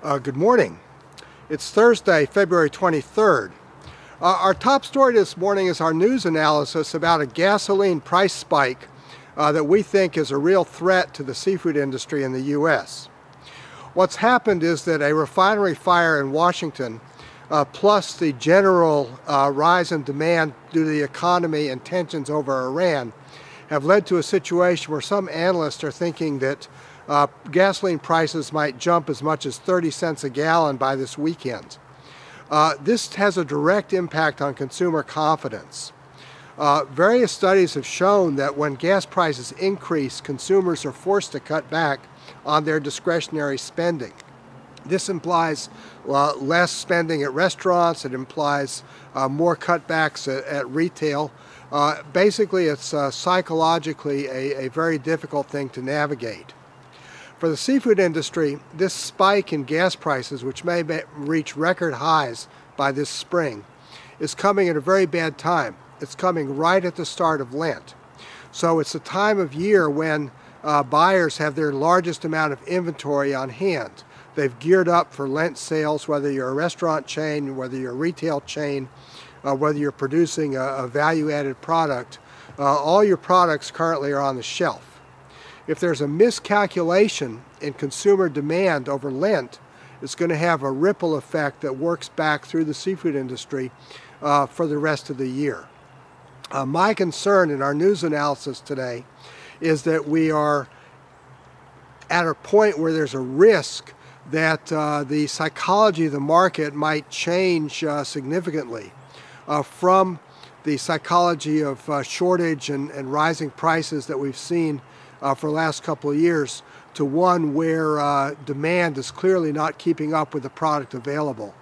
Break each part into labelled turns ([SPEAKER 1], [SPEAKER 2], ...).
[SPEAKER 1] Good morning. It's Thursday, February 23rd. Our top story this morning is our news analysis about a gasoline price spike that we think is a real threat to the seafood industry in the U.S. What's happened is that a refinery fire in Washington, plus the general rise in demand due to the economy and tensions over Iran, have led to a situation where some analysts are thinking that gasoline prices might jump as much as 30 cents a gallon by this weekend. This has a direct impact on consumer confidence. Various studies have shown that when gas prices increase, consumers are forced to cut back on their discretionary spending. This implies less spending at restaurants. It implies more cutbacks at retail. Basically, it's psychologically a very difficult thing to navigate. For the seafood industry, this spike in gas prices, which may reach record highs by this spring, is coming at a very bad time. It's coming right at the start of Lent. So it's a time of year when buyers have their largest amount of inventory on hand. They've geared up for Lent sales, whether you're a restaurant chain, whether you're a retail chain, whether you're producing a value-added product. All your products currently are on the shelf. If there's a miscalculation in consumer demand over Lent, it's going to have a ripple effect that works back through the seafood industry for the rest of the year. My concern in our news analysis today is that we are at a point where there's a risk that the psychology of the market might change significantly from the psychology of shortage and rising prices that we've seen for the last couple of years to one where demand is clearly not keeping up with the product available.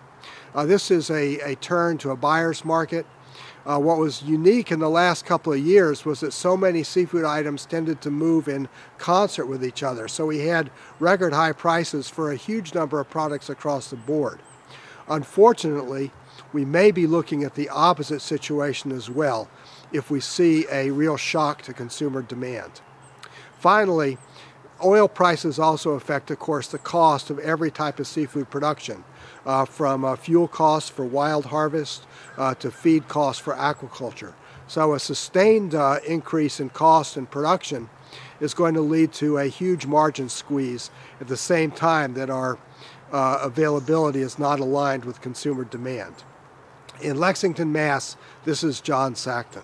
[SPEAKER 1] This is a turn to a buyer's market. What was unique in the last couple of years was that so many seafood items tended to move in concert with each other. So we had record high prices for a huge number of products across the board. Unfortunately, we may be looking at the opposite situation as well if we see a real shock to consumer demand. Finally, oil prices also affect, of course, the cost of every type of seafood production, from fuel costs for wild harvest to feed costs for aquaculture. So a sustained increase in cost and production is going to lead to a huge margin squeeze at the same time that our availability is not aligned with consumer demand. In Lexington, Mass., this is John Sackton.